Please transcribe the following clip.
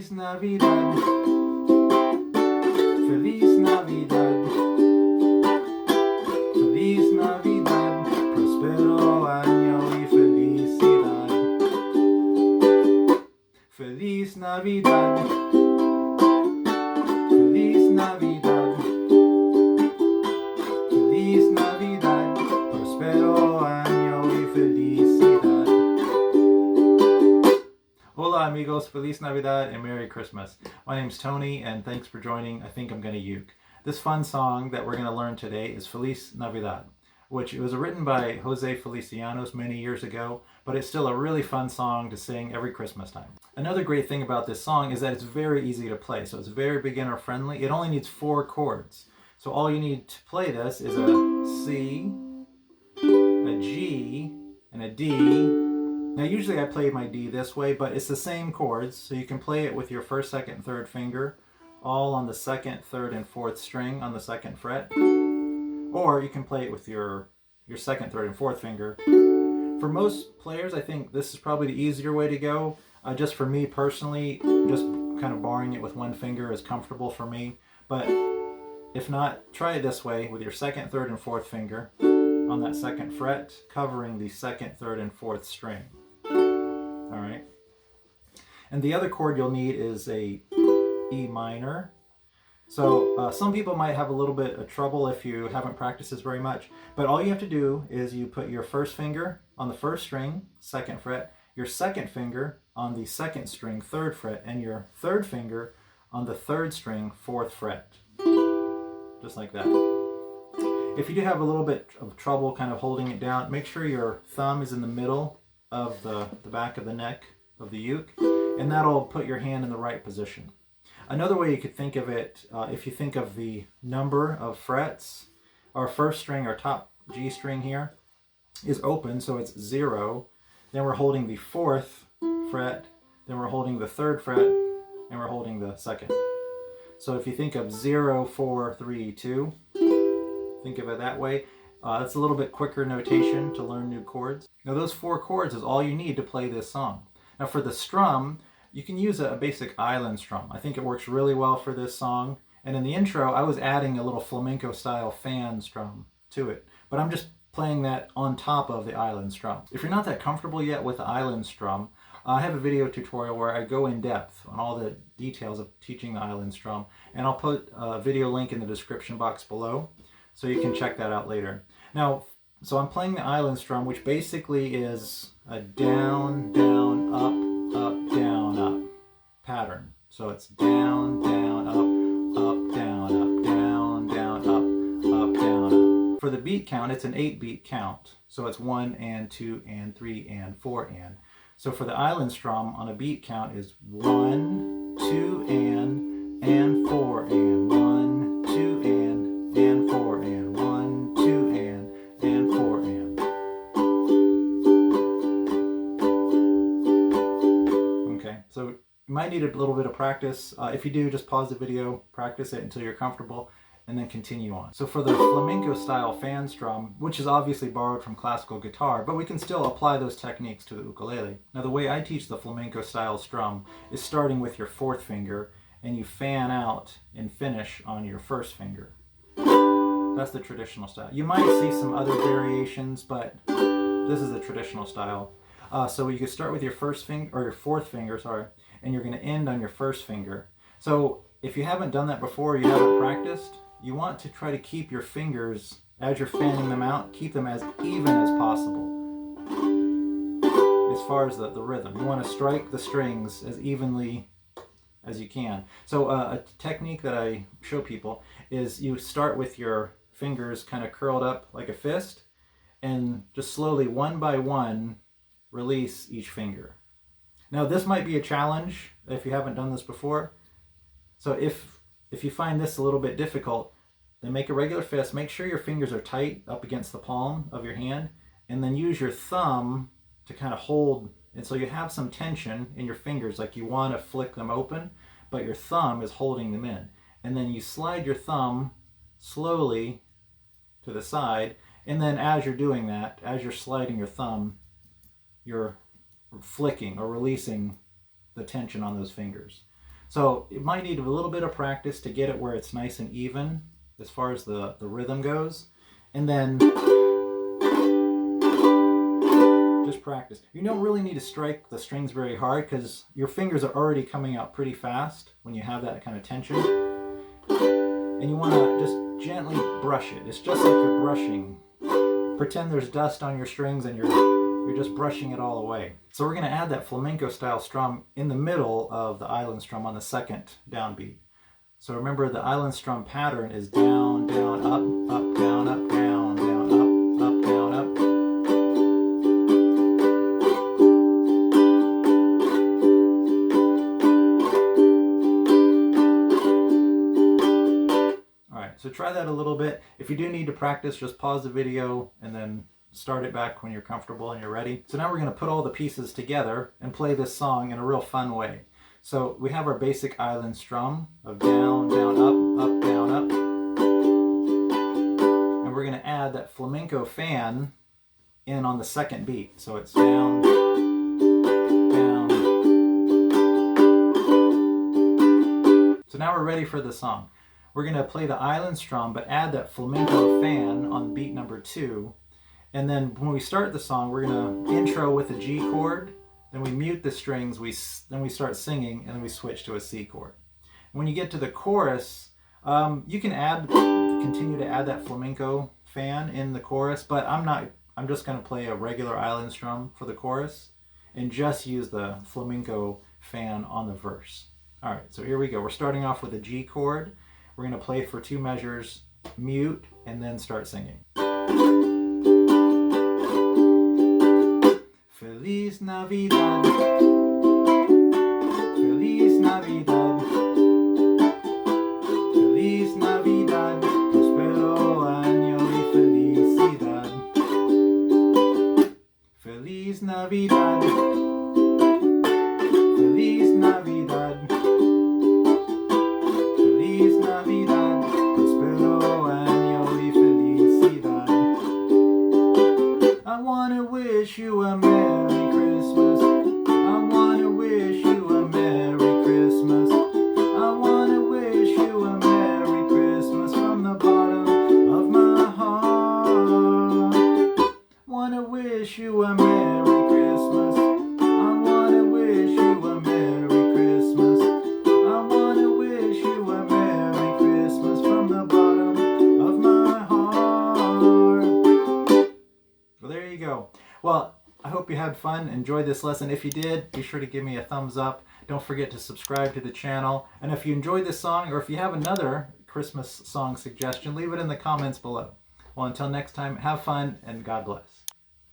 Feliz Navidad, Feliz Navidad, Feliz Navidad, prospero año y felicidad. Feliz Navidad, Feliz Navidad, Feliz Navidad, prospero año y felicidad. Hola amigos, Feliz Navidad and Merry Christmas. My name's Tony and thanks for joining I Think I'm Gonna Uke. This fun song that we're going to learn today is Feliz Navidad, which was written by Jose Felicianos many years ago, but it's still a really fun song to sing every Christmas time. Another great thing about this song is that it's very easy to play, so it's very beginner friendly. It only needs 4 chords. So all you need to play this is a C, a G, and a D. Now usually I play my D this way, but it's the same chords, so you can play it with your first, second, and third finger, all on the second, third, and fourth string on the second fret. Or you can play it with your second, third, and fourth finger. For most players, I think this is probably the easier way to go. Just for me personally, just kind of barring it with one finger is comfortable for me. But if not, try it this way with your second, third, and fourth finger on that second fret, covering the second, third, and fourth string. All right. And the other chord you'll need is a E minor. So some people might have a little bit of trouble if you haven't practiced this very much, but all you have to do is you put your first finger on the first string, second fret, your second finger on the second string, third fret, and your third finger on the third string, fourth fret. Just like that. If you do have a little bit of trouble kind of holding it down, make sure your thumb is in the middle of the back of the neck of the uke, and that'll put your hand in the right position. Another way you could think of it, if you think of the number of frets, our first string, our top G string here, is open, so it's 0. Then we're holding the 4th fret, then we're holding the 3rd fret, and we're holding the 2nd. So if you think of 0, 4, 3, 2, think of it that way. That's a little bit quicker notation to learn new chords. Now those 4 chords is all you need to play this song. Now for the strum, you can use a basic island strum. I think it works really well for this song. And in the intro, I was adding a little flamenco style fan strum to it. But I'm just playing that on top of the island strum. If you're not that comfortable yet with the island strum, I have a video tutorial where I go in depth on all the details of teaching the island strum. And I'll put a video link in the description box below, so you can check that out later. Now, so I'm playing the island strum, which basically is a down, down, up, down, up pattern. So it's down, down, up, down, up, down, down, up, down, up. For the beat count, it's an 8-beat count. So it's 1 and 2 and 3 and 4 and. So for the island strum on a beat count is 1, 2 and 4 and 1, 2 and 4 and 1, 2 and 4 and. Okay, so you might need a little bit of practice. If you do, just pause the video, practice it until you're comfortable, and then continue on. So for the flamenco style fan strum, which is obviously borrowed from classical guitar, but we can still apply those techniques to the ukulele. Now the way I teach the flamenco style strum is starting with your 4th finger, and you fan out and finish on your 1st finger. That's the traditional style. You might see some other variations, but this is the traditional style. So you can start with your 1st finger, or your 4th finger, sorry, and you're going to end on your 1st finger. So if you haven't done that before, you haven't practiced, you want to try to keep your fingers, as you're fanning them out, keep them as even as possible. As far as the rhythm, you want to strike the strings as evenly as you can. So a technique that I show people is you start with your fingers kind of curled up like a fist, and just slowly, one by one, release each finger. Now this might be a challenge if you haven't done this before. So if you find this a little bit difficult, then make a regular fist. Make sure your fingers are tight up against the palm of your hand, and then use your thumb to kind of hold. And so you have some tension in your fingers, like you want to flick them open, but your thumb is holding them in. And then you slide your thumb slowly to the side, and then as you're doing that, as you're sliding your thumb, you're flicking or releasing the tension on those fingers. So it might need a little bit of practice to get it where it's nice and even as far as the rhythm goes. And then just practice. You don't really need to strike the strings very hard because your fingers are already coming out pretty fast when you have that kind of tension. And you want to just gently brush it. It's just like you're brushing. Pretend there's dust on your strings and you're just brushing it all away. So we're going to add that flamenco style strum in the middle of the island strum on the second downbeat. So remember, the island strum pattern is down, down, up, up, down, up, down, down, up, down, up. All right, so try that a little bit. If you do need to practice, just pause the video and then start it back when you're comfortable and you're ready. So now we're going to put all the pieces together and play this song in a real fun way. So we have our basic island strum of down, down, up, down, up. And we're going to add that flamenco fan in on the second beat. So it's down, down. So now we're ready for the song. We're going to play the island strum, but add that flamenco fan on beat number 2. And then when we start the song, we're going to intro with a G chord. Then we mute the strings, then we start singing, and then we switch to a C chord. When you get to the chorus, you can continue to add that flamenco fan in the chorus, but I'm just going to play a regular island strum for the chorus and just use the flamenco fan on the verse. All right, so here we go. We're starting off with a G chord. We're going to play for 2 measures, mute, and then start singing. Feliz Navidad, Feliz Navidad, Feliz Navidad, prospero año y felicidad. Feliz Navidad, Feliz Navidad, Feliz Navidad, prospero año y felicidad. I want to wish you a Merry Christmas. I want to wish you a Merry Christmas. I want to wish you a Merry Christmas from the bottom of my heart. Want to wish you a Merry Christmas. I want to wish you a Merry Christmas. I want to wish you a Merry Christmas from the bottom of my heart. Well, there you go. Well, I hope you had fun, enjoyed this lesson. If you did, be sure to give me a thumbs up. Don't forget to subscribe to the channel. And if you enjoyed this song, or if you have another Christmas song suggestion, leave it in the comments below. Well, until next time, have fun and God bless.